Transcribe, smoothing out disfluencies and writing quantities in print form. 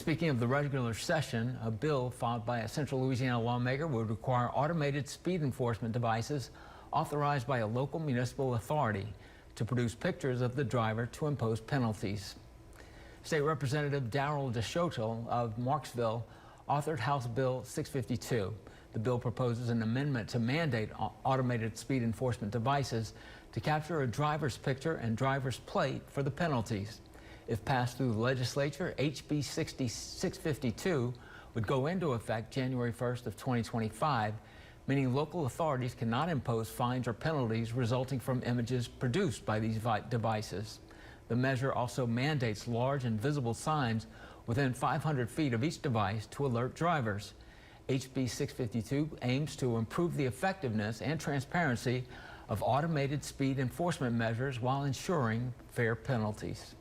Speaking of the regular session, a bill filed by a Central Louisiana lawmaker would require automated speed enforcement devices authorized by a local municipal authority to produce pictures of the driver to impose penalties. State Representative Darrell DeShotel of Marksville authored House Bill 652. The bill proposes an amendment to mandate automated speed enforcement devices to capture a driver's picture and driver's plate for the penalties. If passed through the legislature, HB 652 would go into effect January 1st of 2025, meaning local authorities cannot impose fines or penalties resulting from images produced by these devices. The measure also mandates large and visible signs within 500 feet of each device to alert drivers. HB 652 aims to improve the effectiveness and transparency of automated speed enforcement measures while ensuring fair penalties.